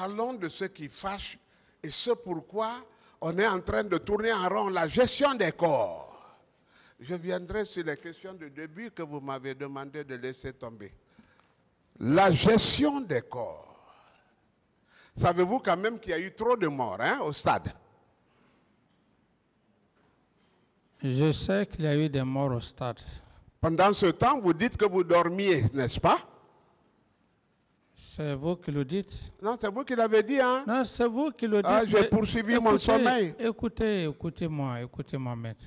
Parlons de ce qui fâche et ce pourquoi on est en train de tourner en rond, la gestion des corps. Je viendrai sur les questions de début que vous m'avez demandé de laisser tomber. La gestion des corps. Savez-vous quand même qu'il y a eu trop de morts au stade? Je sais qu'il y a eu des morts au stade. Pendant ce temps, vous dites que vous dormiez, n'est-ce pas? C'est vous qui le dites. Non, c'est vous qui l'avez dit, hein? Non, c'est vous qui le dites. Ah, j'ai poursuivi mon sommeil. Écoutez-moi, maître.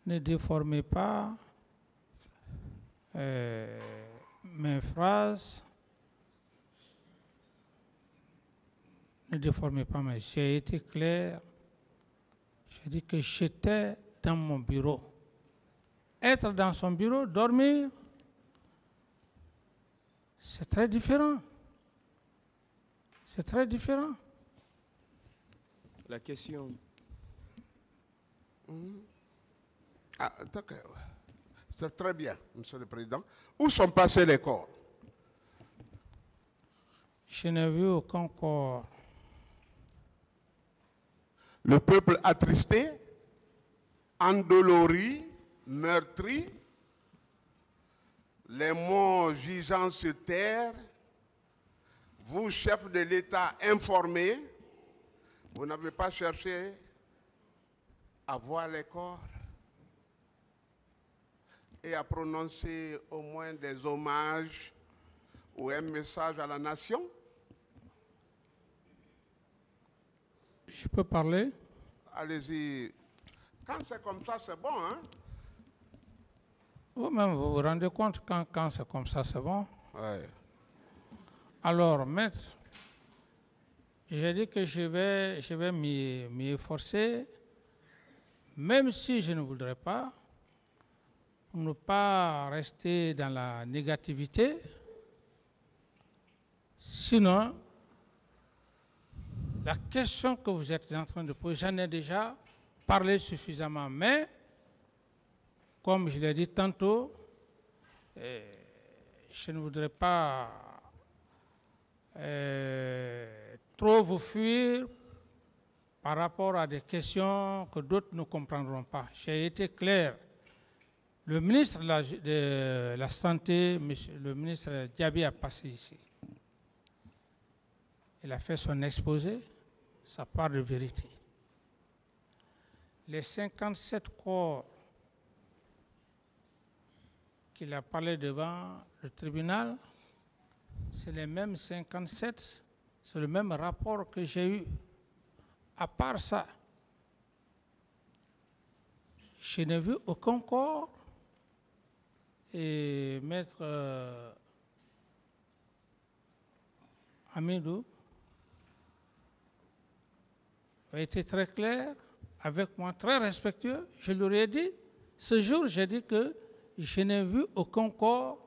Ne déformez pas mes phrases. Ne déformez pas, mais j'ai été clair. J'ai dit que j'étais dans mon bureau. Être dans son bureau, dormir, c'est très différent. C'est très différent. La question. Ah, c'est très bien, Monsieur le Président. Où sont passés les corps? Je n'ai vu aucun corps. Le peuple attristé, endolori, meurtri, les morts gisant sur terre, vous, chef de l'État informé, vous n'avez pas cherché à voir les corps et à prononcer au moins des hommages ou un message à la nation? Je peux parler? Allez-y. Quand c'est comme ça, c'est bon, hein? Vous-même, vous vous rendez compte quand c'est comme ça, c'est bon? Ouais. Alors, maître, j'ai dit que je vais m'y efforcer, même si je ne voudrais pas, pour ne pas rester dans la négativité. Sinon, la question que vous êtes en train de poser, j'en ai déjà parlé suffisamment, mais comme je l'ai dit tantôt, je ne voudrais pas trop vous fuir par rapport à des questions que d'autres ne comprendront pas. J'ai été clair. Le ministre de la Santé, le ministre Diaby a passé ici. Il a fait son exposé, sa part de vérité. Les 57 corps qu'il a parlé devant le tribunal, c'est les mêmes 57, c'est le même rapport que j'ai eu. À part ça, je n'ai vu aucun corps et maître Hamidou a été très clair avec moi, très respectueux. Je lui ai dit, ce jour, j'ai dit que je n'ai vu aucun corps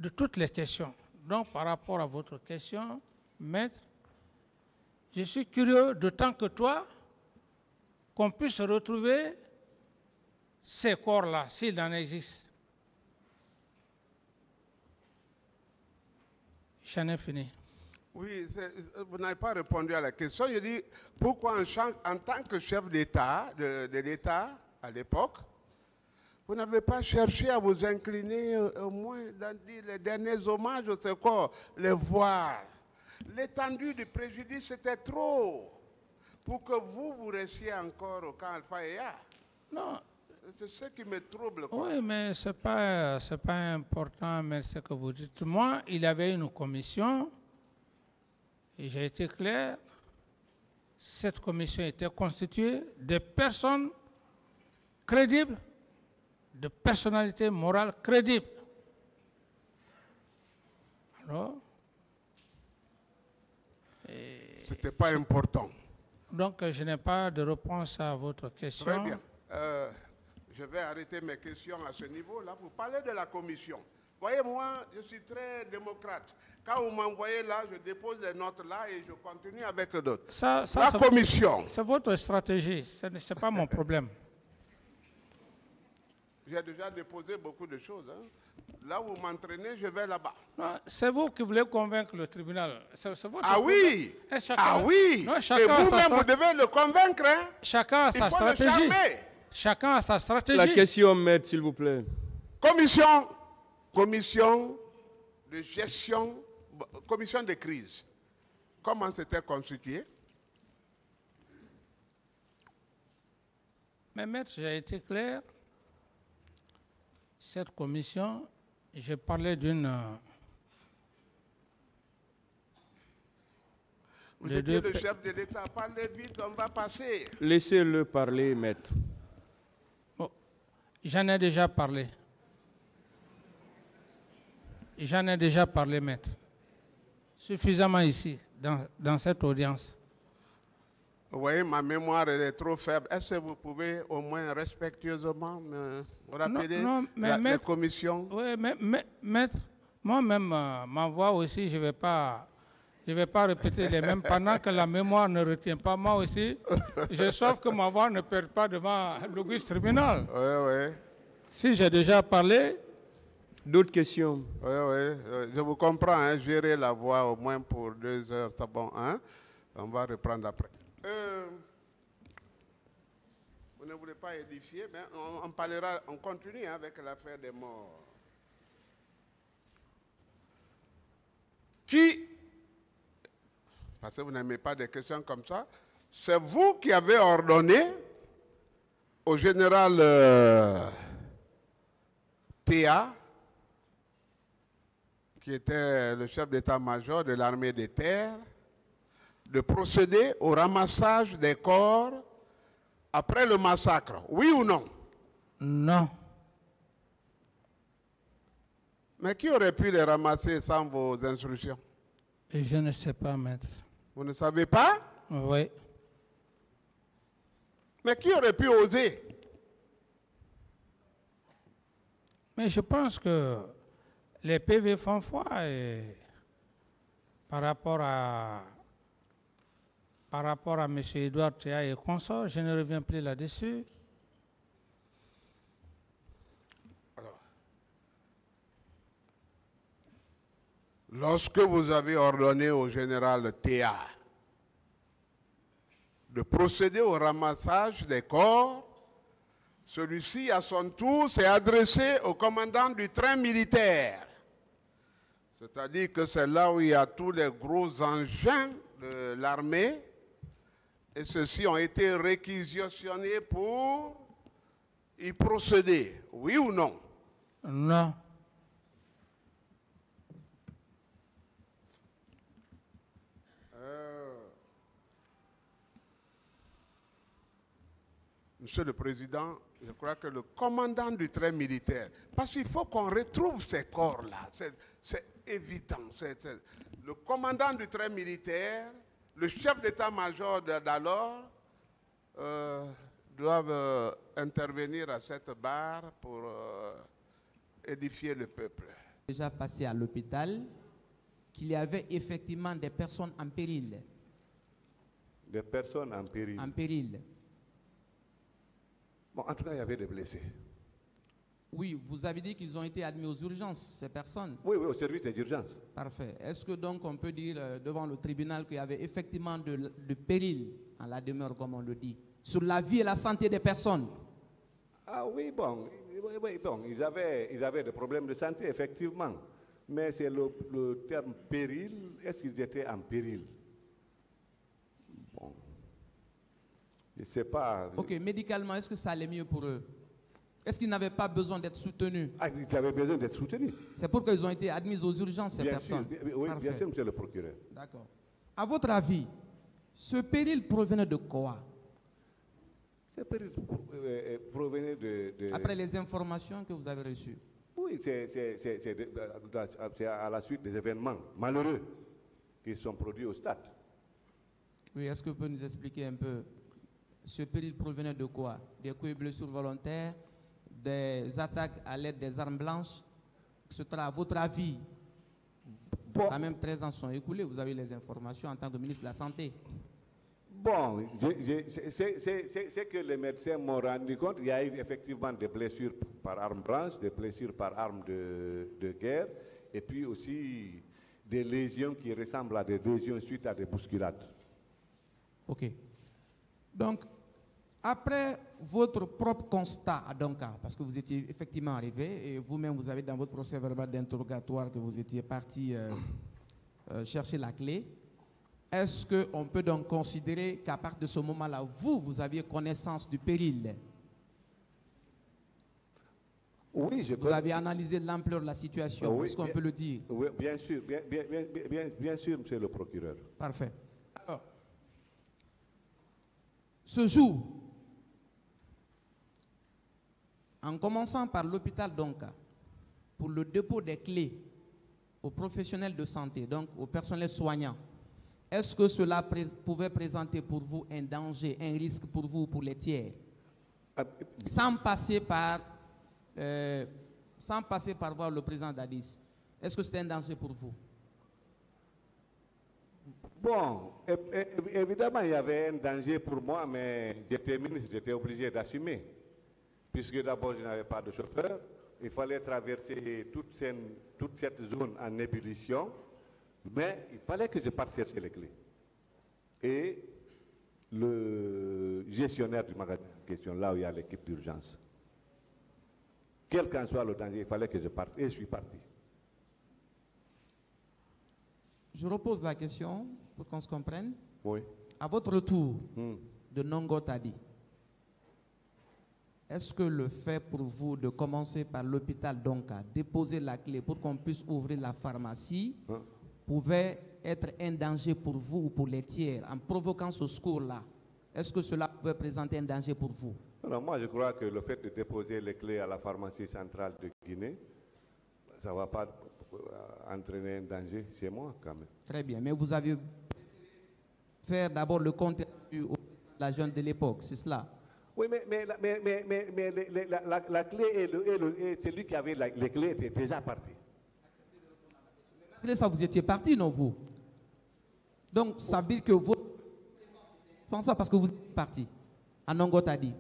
de toutes les questions. Donc, par rapport à votre question, maître, je suis curieux, d'autant que toi, qu'on puisse retrouver ces corps-là, s'il en existe. J'en ai fini. Oui, vous n'avez pas répondu à la question. Je dis, pourquoi en tant que chef d'État, de l'État à l'époque, vous n'avez pas cherché à vous incliner au moins dans les derniers hommages au corps, les voir. L'étendue du préjudice, c'était trop pour que vous restiez encore au camp Alpha et A. Non. C'est ce qui me trouble. Quoi. Oui, mais ce n'est pas important, mais ce que vous dites. Moi, il y avait une commission, et j'ai été clair, cette commission était constituée de personnes crédibles, de personnalités morales crédibles. Alors, ce n'était pas important. Donc, je n'ai pas de réponse à votre question. Très bien. Je vais arrêter mes questions à ce niveau-là. Vous parlez de la commission. Voyez, moi, je suis très démocrate. Quand vous m'envoyez là, je dépose les notes là et je continue avec d'autres. La commission. C'est votre stratégie. Ce n'est pas mon problème. J'ai déjà déposé beaucoup de choses. Hein. Là où vous m'entraînez, je vais là-bas. C'est vous qui voulez convaincre le tribunal. C'est votre Ah oui! chacun, Ah oui! Non, Et chacun a vous-même, sa vous devez le convaincre. Hein. Chacun a Il sa faut le stratégie. charmer. Chacun a sa stratégie. La question, maître, s'il vous plaît. Commission de gestion, commission de crise. Comment c'était constitué? Mais maître, j'ai été clair. Cette commission, j'ai parlé d'une... Vous étiez le chef de l'État. Parlez vite, on va passer. Laissez-le parler, maître. Bon, j'en ai déjà parlé. J'en ai déjà parlé, maître. Suffisamment ici, dans cette audience. Vous voyez, ma mémoire elle est trop faible. Est-ce que vous pouvez au moins respectueusement me rappeler la commission? Oui, mais maître, moi-même, ma voix aussi, je ne vais pas répéter les mêmes pendant que la mémoire ne retient pas. Moi aussi, je sauve que ma voix ne perd pas devant l'auguste tribunal. Oui, oui. Si j'ai déjà parlé... D'autres questions? Oui, oui. Je vous comprends. Hein, gérer la voix au moins pour 2 heures, c'est bon. Hein? On va reprendre après. Vous ne voulez pas édifier, mais on parlera, on continue avec l'affaire des morts. Qui, parce que vous n'aimez pas des questions comme ça, c'est vous qui avez ordonné au général Théa, qui était le chef d'état-major de l'armée des terres, de procéder au ramassage des corps après le massacre. Oui ou non? Non. Mais qui aurait pu les ramasser sans vos instructions? Et je ne sais pas, maître. Vous ne savez pas? Oui. Mais qui aurait pu oser? Mais je pense que les PV font foi et par rapport à M. Edouard Théa et consorts, je ne reviens plus là-dessus. Alors, lorsque vous avez ordonné au général Théa de procéder au ramassage des corps, celui-ci, à son tour, s'est adressé au commandant du train militaire. C'est-à-dire que c'est là où il y a tous les gros engins de l'armée. Et ceux-ci ont été réquisitionnés pour y procéder. Oui ou non? Non. Monsieur le Président, je crois que le commandant du train militaire, parce qu'il faut qu'on retrouve ces corps-là, c'est évident. Le commandant du train militaire, le chef d'état-major d'alors doivent intervenir à cette barre pour édifier le peuple. Déjà passé à l'hôpital qu'il y avait effectivement des personnes en péril. Des personnes en péril. En péril. Bon, en tout cas, il y avait des blessés. Oui, vous avez dit qu'ils ont été admis aux urgences, ces personnes. Oui, oui, au service des urgences. Parfait. Est-ce que donc on peut dire devant le tribunal qu'il y avait effectivement de péril en la demeure, comme on le dit, sur la vie et la santé des personnes? Ah oui, bon, ils avaient des problèmes de santé, effectivement. Mais c'est le terme péril, est-ce qu'ils étaient en péril? Bon, je ne sais pas. Ok, médicalement, est-ce que ça allait mieux pour eux? Est-ce qu'ils n'avaient pas besoin d'être soutenus? Ah, ils avaient besoin d'être soutenus. C'est pour qu'ils ont été admis aux urgences, ces personnes. Oui, bien sûr, monsieur le procureur. D'accord. À votre avis, ce péril provenait de quoi? Ce péril provenait de... Après les informations que vous avez reçues. Oui, c'est à la suite des événements malheureux qui sont produits au stade. Oui, est-ce que vous pouvez nous expliquer un peu? Ce péril provenait de quoi? Des coups et blessures volontaires, des attaques à l'aide des armes blanches, etc. À votre avis, quand même 13 ans sont écoulés, vous avez les informations en tant que ministre de la Santé. Bon, c'est que les médecins m'ont rendu compte qu'il y a eu effectivement des blessures par arme blanche, des blessures par arme de guerre, et puis aussi des lésions qui ressemblent à des lésions suite à des bousculades. Ok. Donc, après votre propre constat à Donka, parce que vous étiez effectivement arrivé, et vous-même vous avez dans votre procès verbal d'interrogatoire que vous étiez parti chercher la clé, est-ce qu'on peut donc considérer qu'à partir de ce moment-là, vous aviez connaissance du péril? Oui, vous avez analysé l'ampleur de la situation, oui, est-ce qu'on peut le dire? Oui, bien sûr, bien sûr, monsieur le procureur. Parfait. Alors, ce jour, en commençant par l'hôpital Donka, pour le dépôt des clés aux professionnels de santé, donc au personnel soignant, est-ce que cela pouvait présenter pour vous un danger, un risque pour vous, pour les tiers, sans passer par voir le président Dadis? Est-ce que c'était un danger pour vous? Bon, évidemment, il y avait un danger pour moi, mais j'étais ministre, j'étais obligé d'assumer. Puisque d'abord, je n'avais pas de chauffeur, il fallait traverser toute cette zone en ébullition, mais il fallait que je parte chercher les clés. Et le gestionnaire du magasin en question, là où il y a l'équipe d'urgence, quel qu'en soit le danger, il fallait que je parte, et je suis parti. Je repose la question pour qu'on se comprenne. Oui. À votre retour de Nongotadi, est-ce que le fait pour vous de commencer par l'hôpital Donka, déposer la clé pour qu'on puisse ouvrir la pharmacie, pouvait être un danger pour vous ou pour les tiers en provoquant ce secours-là? Est-ce que cela pouvait présenter un danger pour vous? Alors moi, je crois que le fait de déposer les clés à la pharmacie centrale de Guinée, ça ne va pas entraîner un danger chez moi quand même. Très bien, mais vous avez fait d'abord le compte rendu au la jeune de l'époque, c'est cela? Oui, mais la clé et celui qui avait les clés était déjà parti. Malgré ça, vous étiez parti, non, vous? Donc, ça veut dire que vous... Pensez parce que vous êtes parti à Nongotadi.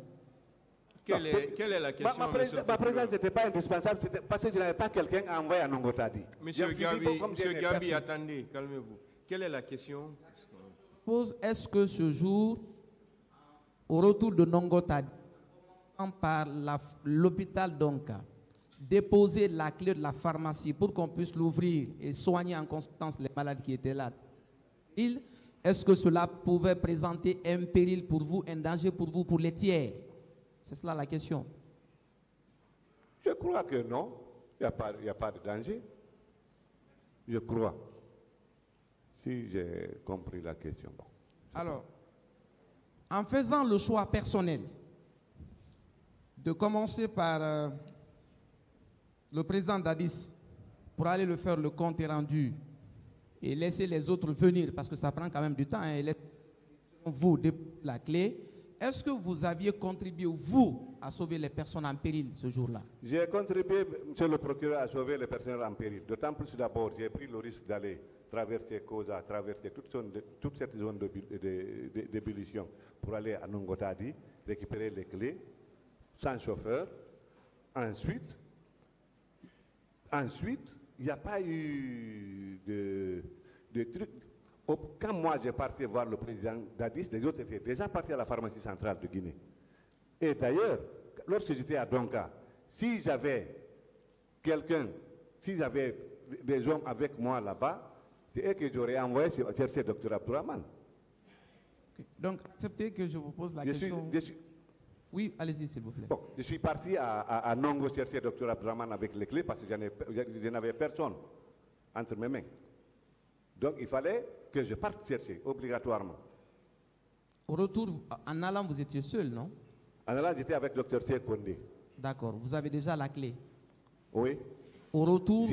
Quelle est la question? Ma présence n'était pas indispensable parce que je n'avais pas quelqu'un à envoyer à Nongotadi. Monsieur Gabi, attendez, calmez-vous. Quelle est la question? Est-ce que ce jour, au retour de Nongotadi, par l'hôpital Donka, déposer la clé de la pharmacie pour qu'on puisse l'ouvrir et soigner en conséquence les malades qui étaient là, est-ce que cela pouvait présenter un péril pour vous, un danger pour vous, pour les tiers? C'est cela la question. Je crois que non. Il n'y a pas de danger. Je crois. Si j'ai compris la question. Bon. Alors, en faisant le choix personnel de commencer par le président Dadis pour aller le faire le compte rendu et laisser les autres venir, parce que ça prend quand même du temps, et laisser vous la clé, est-ce que vous aviez contribué, vous, à sauver les personnes en péril ce jour-là? J'ai contribué, monsieur le procureur, à sauver les personnes en péril. D'autant plus d'abord, j'ai pris le risque d'aller traverser Koza, traverser toute cette zone d'ébullition pour aller à Nongotadi, récupérer les clés, sans chauffeur. Ensuite, il n'y a pas eu de truc. Quand moi j'ai parti voir le président Dadis, les autres étaient déjà partis à la pharmacie centrale de Guinée. Et d'ailleurs, lorsque j'étais à Donka, si j'avais des hommes avec moi là-bas, c'est eux que j'aurais envoyé chercher le Dr Abdourahmane. Okay. Donc, acceptez que je vous pose la question. Oui, allez-y, s'il vous plaît. Bon, je suis parti à Nongo chercher le Dr Abdourahmane avec les clés parce que je n'avais personne entre mes mains. Donc, il fallait que je parte chercher, obligatoirement. Au retour, en allant, vous étiez seul, non? En allant, j'étais avec le Dr Cheikh Kondé. D'accord. Vous avez déjà la clé? Oui. Au retour...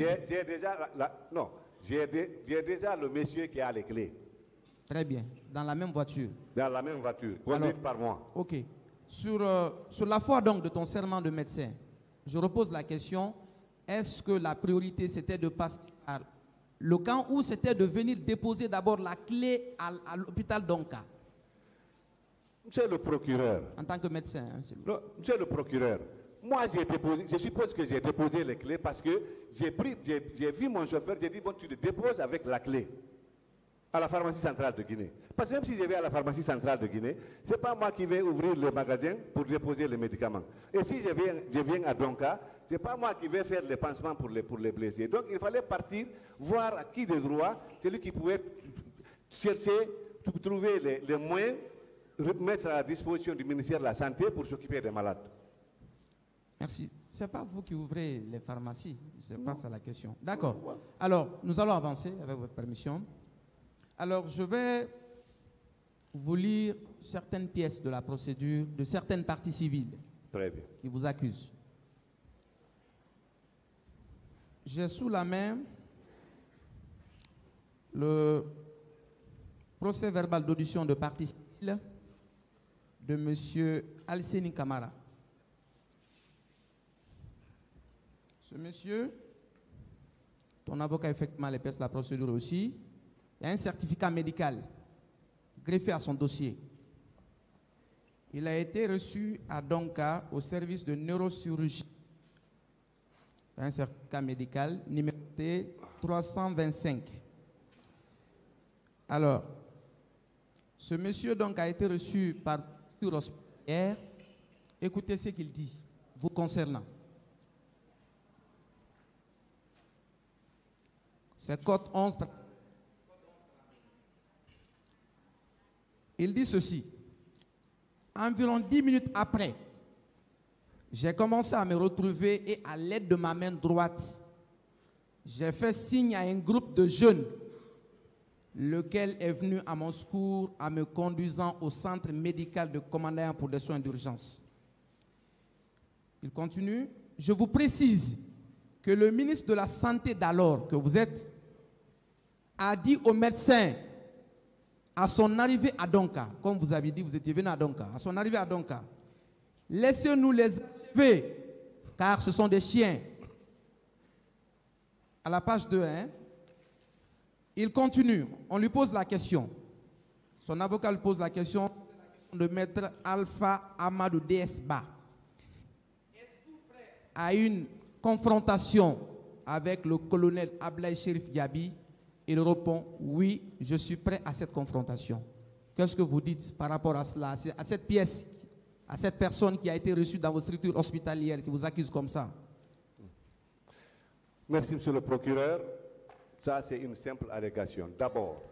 J'ai déjà le monsieur qui a les clés. Très bien. Dans la même voiture? Dans la même voiture, conduite par moi. OK. Sur la foi donc de ton serment de médecin, je repose la question, est-ce que la priorité c'était de passer par le camp ou c'était de venir déposer d'abord la clé à l'hôpital Donka? Monsieur le procureur. En tant que médecin, hein, Non, monsieur le procureur, moi je suppose que j'ai déposé les clés parce que j'ai vu mon chauffeur, j'ai dit bon, tu le déposes avec la clé à la pharmacie centrale de Guinée. Parce que même si je vais à la pharmacie centrale de Guinée, ce n'est pas moi qui vais ouvrir le magasin pour déposer les médicaments. Et si je viens à Donka, ce n'est pas moi qui vais faire les pansements pour les blessés. Donc il fallait partir, voir à qui de droit, celui qui pouvait chercher, trouver les moyens, mettre à la disposition du ministère de la Santé pour s'occuper des malades. Merci. Ce n'est pas vous qui ouvrez les pharmacies. Je passe à la question. D'accord. Alors, nous allons avancer avec votre permission. Alors, je vais vous lire certaines pièces de la procédure de certaines parties civiles. Très bien. Qui vous accusent. J'ai sous la main le procès verbal d'audition de partie civile de M. Alseni Kamara. Ce monsieur, ton avocat effectivement les pièces de la procédure aussi, il y a un certificat médical greffé à son dossier. Il a été reçu à Donka au service de neurochirurgie. Un certificat médical numéroté 325. Alors, ce monsieur donc a été reçu par l'hospitalière. Écoutez ce qu'il dit, vous concernant. C'est code 11. Il dit ceci. Environ 10 minutes après, j'ai commencé à me retrouver et à l'aide de ma main droite, j'ai fait signe à un groupe de jeunes, lequel est venu à mon secours en me conduisant au centre médical de Commandant pour des soins d'urgence. Il continue. Je vous précise que le ministre de la Santé d'alors, que vous êtes, a dit au médecin, à son arrivée à Donka, comme vous avez dit, vous étiez venu à Donka, à son arrivée à Donka, laissez-nous les achever, car ce sont des chiens. À la page 2, hein, il continue, on lui pose la question. Son avocat lui pose la question de maître Alpha Amadou DSBA. Êtes-vous prêt à une confrontation avec le colonel Ablaye Chérif Diaby? Il répond, oui, je suis prêt à cette confrontation. Qu'est-ce que vous dites par rapport à cela, à cette pièce, à cette personne qui a été reçue dans vos structures hospitalières, qui vous accuse comme ça? Merci, monsieur le procureur. Ça, c'est une simple allégation. D'abord,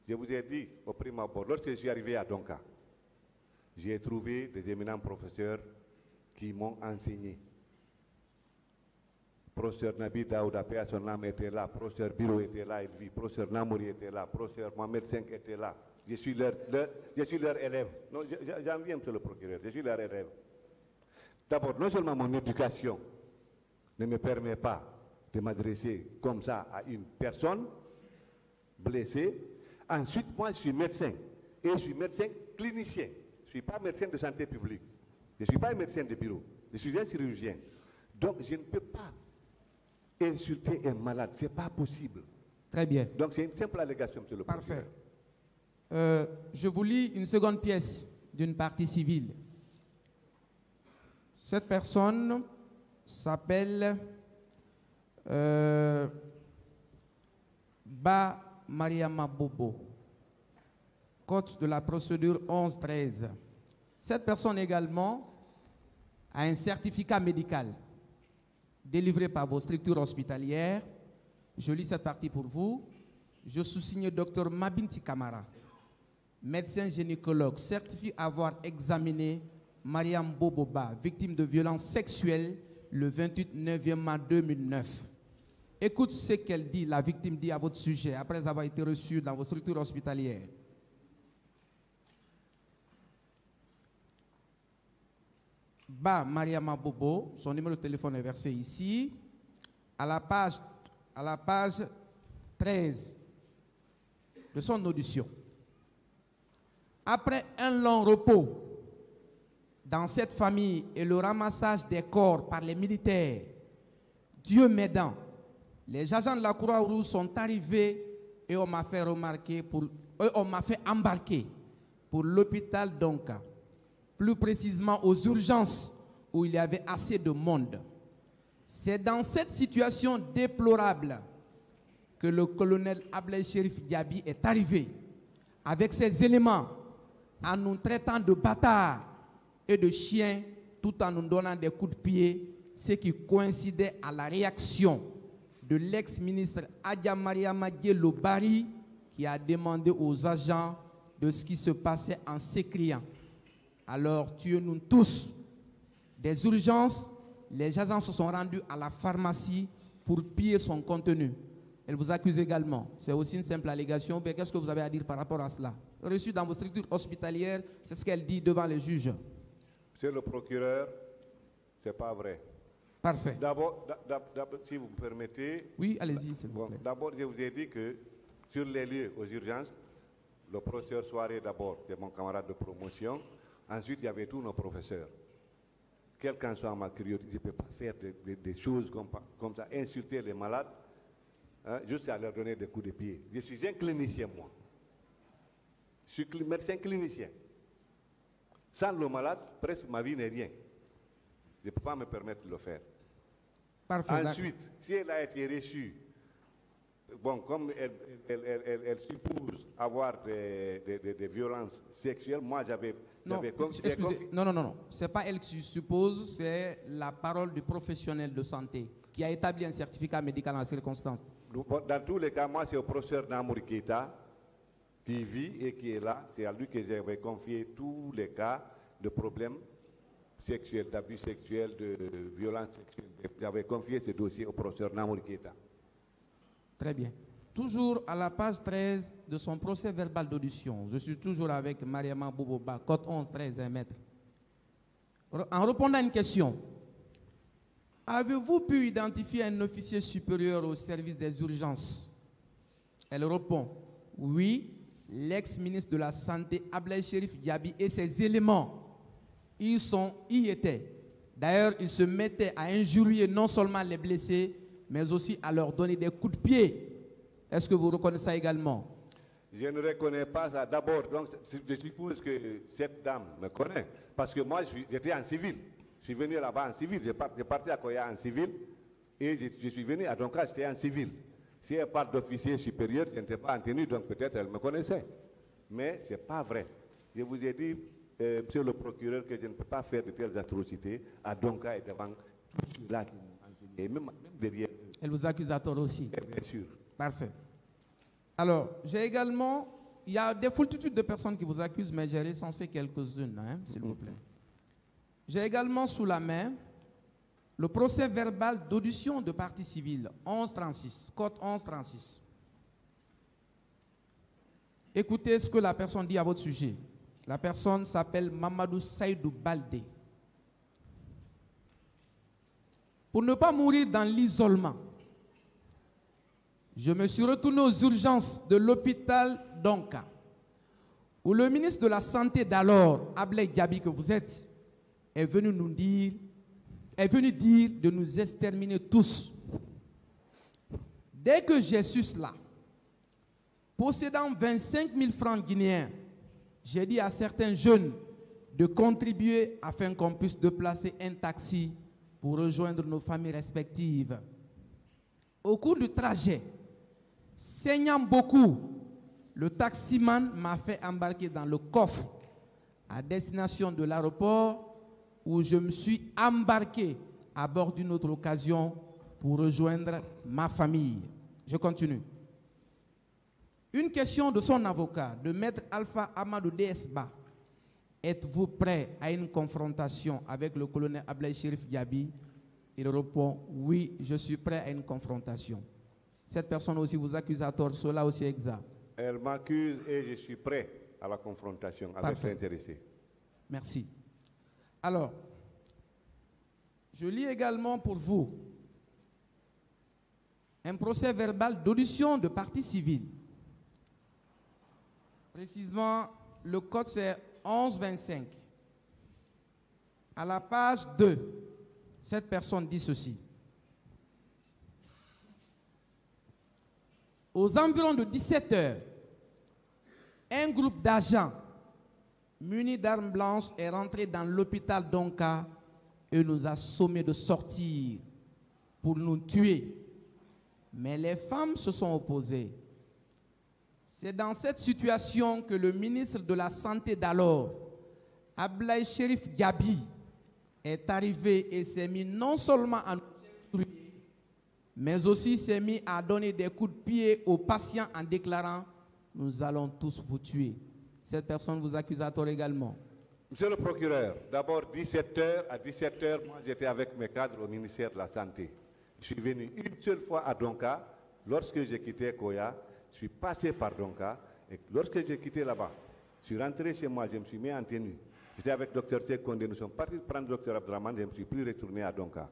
je vous ai dit au prime abord, lorsque je suis arrivé à Donka, j'ai trouvé des éminents professeurs qui m'ont enseigné. Professeur Nabi Daouda, paix à son âme, était là, professeur Biro était là, il vit, professeur Namouri était là, professeur Mohamed V était là. Je suis leur élève. Non, j'en viens, monsieur le procureur, je suis leur élève. D'abord, non seulement mon éducation ne me permet pas de m'adresser comme ça à une personne blessée. Ensuite, moi, je suis médecin. Et je suis médecin clinicien. Je ne suis pas médecin de santé publique. Je ne suis pas un médecin de bureau. Je suis un chirurgien. Donc, je ne peux pas insulter un malade. Ce n'est pas possible. Très bien. Donc, c'est une simple allégation, monsieur le procureur. Parfait. Je vous lis une seconde pièce d'une partie civile. Cette personne s'appelle Ba Mariama Bobo, code de la procédure 11-13. Cette personne également a un certificat médical délivré par vos structures hospitalières. Je lis cette partie pour vous. Je sous-signe Dr Mabinti Kamara, médecin gynécologue, certifie avoir examiné Mariam Boboba, victime de violences sexuelles, le 28 9e mars 2009. Écoute ce qu'elle dit, la victime dit à votre sujet, après avoir été reçue dans vos structures hospitalières. Ba Mariama Bobo, son numéro de téléphone est versé ici, à la page 13 de son audition. Après un long repos dans cette famille et le ramassage des corps par les militaires, Dieu m'aidant, les agents de la Croix-Rouge sont arrivés et on m'a fait embarquer pour l'hôpital d'Onka, plus précisément aux urgences où il y avait assez de monde. C'est dans cette situation déplorable que le colonel Ablaye Cherif Diaby est arrivé avec ses éléments en nous traitant de bâtards et de chiens tout en nous donnant des coups de pied, ce qui coïncidait à la réaction de l'ex-ministre Adja Mariama Diallo Bari qui a demandé aux agents de ce qui se passait en s'écriant. Alors, tuez-nous tous. Des urgences, les agents se sont rendus à la pharmacie pour piller son contenu. Elle vous accuse également. C'est aussi une simple allégation. Mais qu'est-ce que vous avez à dire par rapport à cela? Reçu dans vos structures hospitalières, c'est ce qu'elle dit devant les juges. Monsieur le procureur, ce n'est pas vrai. Parfait. D'abord, si vous me permettez. Oui, allez-y, s'il vous plaît. D'abord, je vous ai dit que sur les lieux aux urgences, le professeur Soirée d'abord, c'est mon camarade de promotion. Ensuite, il y avait tous nos professeurs. Quelle qu'en soit ma curiosité, je ne peux pas faire des choses comme ça, insulter les malades, hein, juste à leur donner des coups de pied. Je suis un clinicien, moi. Je suis médecin clinicien. Sans le malade, presque ma vie n'est rien. Je ne peux pas me permettre de le faire. Parfait. Ensuite, si elle a été reçue, bon, comme elle suppose avoir des violences sexuelles, moi j'avais... Non, excusez, non. Ce n'est pas elle qui suppose, c'est la parole du professionnel de santé qui a établi un certificat médical en circonstance. Dans tous les cas, moi c'est au professeur Namour Keita qui vit et qui est là. C'est à lui que j'avais confié tous les cas de problèmes sexuels, d'abus sexuels, de violences sexuelles. J'avais confié ce dossier au professeur Namour Keita. Très bien. Toujours à la page 13 de son procès verbal d'audition, je suis toujours avec Mariama Bouboba, code 11, 13, 1 mètre. En répondant à une question, avez-vous pu identifier un officier supérieur au service des urgences? Elle répond, oui, l'ex-ministre de la Santé, Ablaye Cherif Diaby, et ses éléments, y étaient. D'ailleurs, ils se mettaient à injurier non seulement les blessés, mais aussi à leur donner des coups de pied. Est-ce que vous reconnaissez ça également? Je ne reconnais pas ça. D'abord, je suppose que cette dame me connaît. Parce que moi, j'étais en civil. Je suis venu là-bas en civil. J'ai parti à Koya en civil. Et je suis venu à Donka, j'étais en civil. Si elle parle d'officier supérieur, je n'étais pas en tenue, donc peut-être elle me connaissait. Mais ce n'est pas vrai. Je vous ai dit, monsieur le procureur, que je ne peux pas faire de telles atrocités à Donka et devant tous ceux-là qui m'ont enseigné, même derrière. Elle vous accuse à tort aussi. Bien sûr. Parfait. Alors, j'ai également, il y a des foultitudes de personnes qui vous accusent, mais j'ai recensé quelques-unes, hein, s'il vous plaît. J'ai également sous la main le procès verbal d'audition de partie civile, 1136, code 1136. Écoutez ce que la personne dit à votre sujet. La personne s'appelle Mamadou Saïdou Baldé. Pour ne pas mourir dans l'isolement, je me suis retourné aux urgences de l'hôpital d'Onka, où le ministre de la Santé d'alors, Ablaye Diaby, que vous êtes, est venu dire de nous exterminer tous. Dès que j'ai su cela, possédant 25 000 francs guinéens, j'ai dit à certains jeunes de contribuer afin qu'on puisse déplacer un taxi pour rejoindre nos familles respectives. Au cours du trajet, saignant beaucoup, le taximan m'a fait embarquer dans le coffre à destination de l'aéroport où je me suis embarqué à bord d'une autre occasion pour rejoindre ma famille. Je continue. Une question de son avocat, de maître Alpha Amadou DSBA. Êtes-vous prêt à une confrontation avec le colonel Ablaye Cherif Diaby? Il répond, oui, je suis prêt à une confrontation. Cette personne aussi vous accuse à tort, cela aussi est exact. Elle m'accuse et je suis prêt à la confrontation avec l'intéressé. Merci. Alors, je lis également pour vous un procès verbal d'audition de partie civile. Précisément, le code c'est 1125. À la page 2, cette personne dit ceci. Aux environs de 17 heures, un groupe d'agents muni d'armes blanches, est rentré dans l'hôpital d'Onka et nous a sommé de sortir pour nous tuer. Mais les femmes se sont opposées. C'est dans cette situation que le ministre de la Santé d'alors, Ablaye Cherif Gabi, est arrivé et s'est mis non seulement à nous détruire, mais aussi s'est mis à donner des coups de pied aux patients en déclarant « Nous allons tous vous tuer ». Cette personne vous accuse à tort également. Monsieur le procureur, d'abord 17h à 17h, moi j'étais avec mes cadres au ministère de la Santé. Je suis venu une seule fois à Donka, lorsque j'ai quitté Koya, je suis passé par Donka, et lorsque j'ai quitté là-bas, je suis rentré chez moi, je me suis mis en tenue. J'étais avec le Dr Tchek Kondé, nous sommes partis prendre le Dr Abdraman, je ne me suis plus retourné à Donka.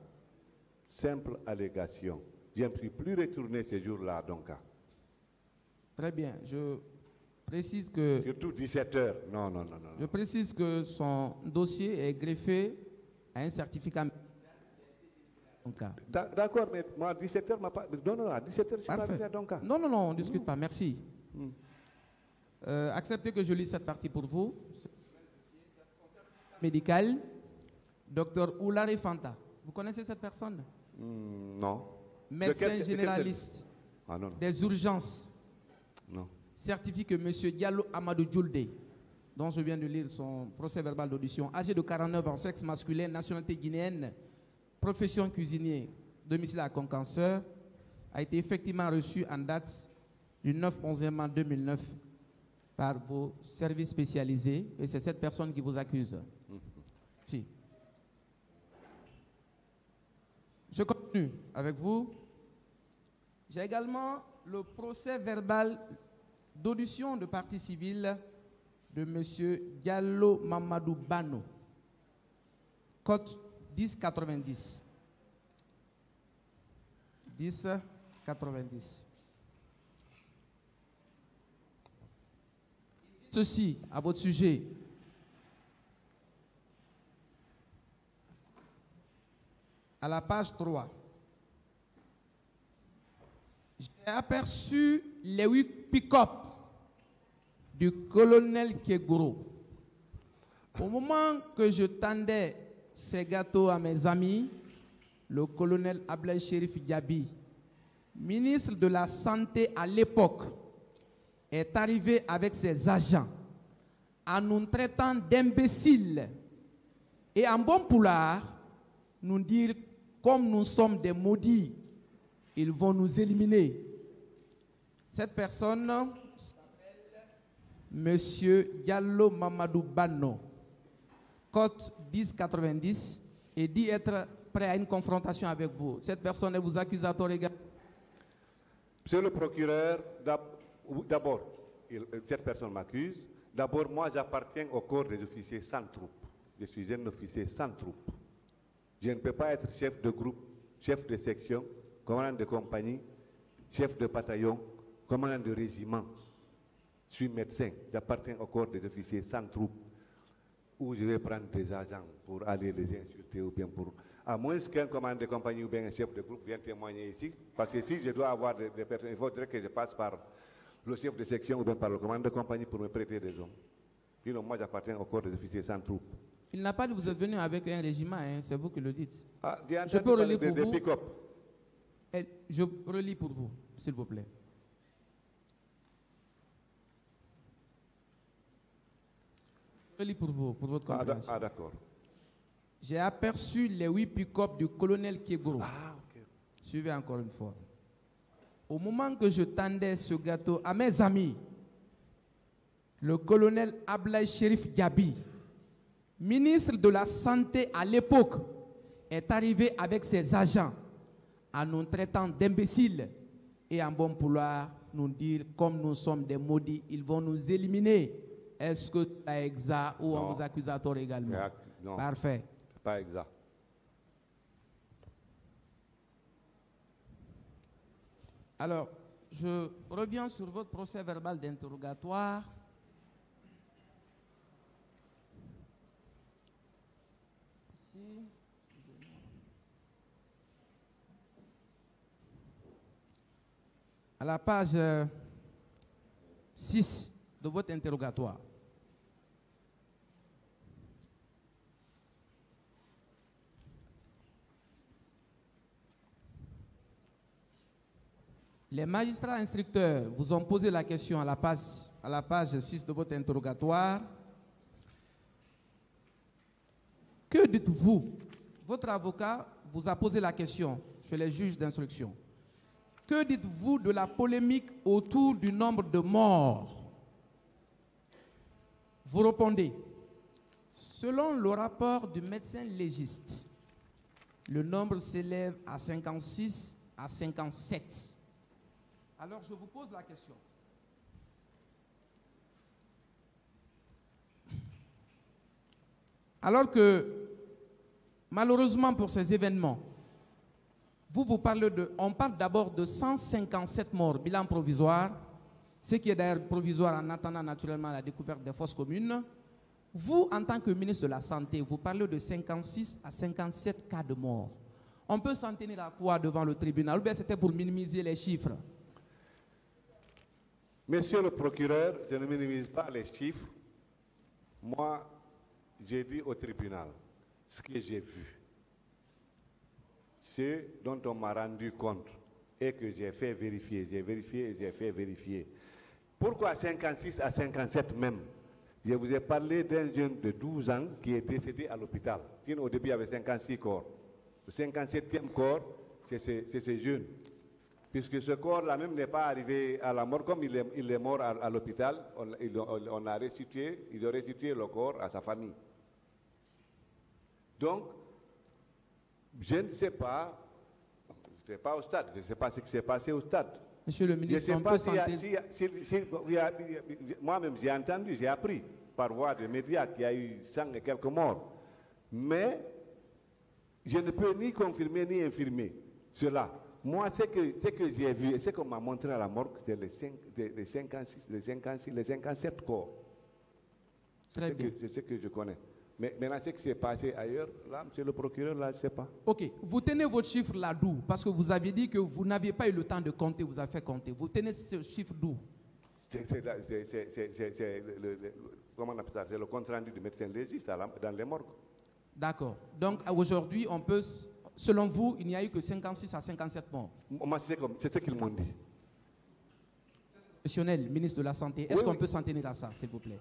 Simple allégation. Je ne me suis plus retourné ces jours-là à Donka. Très bien, je précise que... Surtout 17h, non. Je précise que son dossier est greffé à un certificat. D'accord, mais moi, à 17h, non, à 17h, je suis pas venu à Donka. Non, on ne discute pas, merci. Acceptez que je lise cette partie pour vous. Médical, Dr Oulare Fanta. Vous connaissez cette personne? Non. Médecin généraliste des urgences. Non. Certifie que M. Diallo Amadou Djoulde, dont je viens de lire son procès verbal d'audition, âgé de 49 ans, sexe masculin, nationalité guinéenne, profession cuisinier, domicile à Concanseur, a été effectivement reçu en date du 9-11 mai 2009 par vos services spécialisés, et c'est cette personne qui vous accuse. Si. Je continue avec vous. J'ai également le procès verbal d'audition de partie civile de M. Diallo Mamadou Bano, code 1090. 1090. Ceci à votre sujet. À la page 3. J'ai aperçu les 8 pick-up du colonel Kegoro. Au moment que je tendais ces gâteaux à mes amis, le colonel Ablaye Cherif Gabi, ministre de la Santé à l'époque, est arrivé avec ses agents en nous traitant d'imbéciles et en bon poulard, nous dire comme nous sommes des maudits, ils vont nous éliminer. Cette personne s'appelle Monsieur Diallo Mamadou Bano, code 1090, et dit être prêt à une confrontation avec vous. Cette personne elle vous accuse à tort égal. Monsieur le procureur, d'abord, cette personne m'accuse. D'abord, moi, j'appartiens au corps des officiers sans troupes. Je suis un officier sans troupes. Je ne peux pas être chef de groupe, chef de section, commandant de compagnie, chef de bataillon, commandant de régiment. Je suis médecin. J'appartiens au corps des officiers sans troupes, où je vais prendre des agents pour aller les insulter ou bien pour... À moins qu'un commandant de compagnie ou bien un chef de groupe vienne témoigner ici, parce que si je dois avoir des personnes, il faudrait que je passe par le chef de section ou bien par le commandant de compagnie pour me prêter des hommes. Sinon, moi, j'appartiens au corps des officiers sans troupes. Il n'a pas dit que vous êtes venu avec un régiment, hein, c'est vous qui le dites. Ah, je peux relire pour vous. Pick-up. Je relis pour vous, s'il vous plaît. Je relis pour vous, pour votre compréhension. Ah, d'accord. J'ai aperçu les 8 pick-up du colonel Kegoro. Ah, ok. Suivez encore une fois. Au moment que je tendais ce gâteau à mes amis, le colonel Ablaye Cherif Gabi, ministre de la Santé à l'époque, est arrivé avec ses agents en nous traitant d'imbéciles et en bon pouvoir nous dire comme nous sommes des maudits, ils vont nous éliminer. Est-ce que c'est exact ou on vous accuse à tort également? Non. Parfait. Pas exact. Alors, je reviens sur votre procès verbal d'interrogatoire. Ici. À la page 6 de votre interrogatoire. Les magistrats instructeurs vous ont posé la question à la page 6 de votre interrogatoire. Que dites-vous? Votre avocat vous a posé la question chez les juges d'instruction. Que dites-vous de la polémique autour du nombre de morts? Vous répondez, selon le rapport du médecin légiste, le nombre s'élève à 56 à 57. Alors je vous pose la question. Alors que, malheureusement pour ces événements, on parle d'abord de 157 morts, bilan provisoire, ce qui est d'ailleurs provisoire en attendant naturellement la découverte des fosses communes. Vous, en tant que ministre de la Santé, vous parlez de 56 à 57 cas de mort. On peut s'en tenir à quoi devant le tribunal? Ou bien c'était pour minimiser les chiffres? Monsieur le procureur, je ne minimise pas les chiffres. Moi, j'ai dit au tribunal ce que j'ai vu, ce dont on m'a rendu compte et que j'ai fait vérifier. J'ai vérifié et j'ai fait vérifier. Pourquoi 56 à 57 même? Je vous ai parlé d'un jeune de 12 ans qui est décédé à l'hôpital. Sinon, au début, il y avait 56 corps. Le 57e corps, c'est ce jeune. Puisque ce corps-là même n'est pas arrivé à la mort, comme il est mort à l'hôpital, on a restitué, ils ont restitué le corps à sa famille. Donc, je ne sais pas, je n'étais pas au stade, je ne sais pas ce qui s'est passé au stade. Monsieur le ministre, on peut sentir... Moi-même, j'ai entendu, j'ai appris par voie de médias qu'il y a eu 100 et quelques morts. Mais je ne peux ni confirmer ni infirmer cela. Moi, ce que j'ai vu et ce qu'on m'a montré à la morgue, c'est les 57 corps. C'est ce que je connais. Mais maintenant, ce qui s'est passé ailleurs, là, monsieur le procureur, là, je ne sais pas. Ok, vous tenez votre chiffre là d'où? Parce que vous aviez dit que vous n'aviez pas eu le temps de compter, vous avez fait compter. Vous tenez ce chiffre d'où? Comment on appelle ça? C'est le compte rendu du médecin légiste dans les morgues. D'accord. Donc aujourd'hui, on peut, selon vous, il n'y a eu que 56 à 57 morts. Moi, c'est ce qu'ils m'ont dit. Professionnel, ministre de la Santé, est-ce qu'on peut s'en tenir à ça, s'il vous plaît?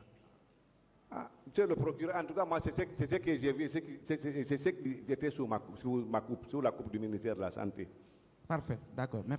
Ah, monsieur le procureur, en tout cas, moi, c'est ce que j'ai vu, c'est ce qui était sous la coupe du ministère de la Santé. Parfait, d'accord, merci.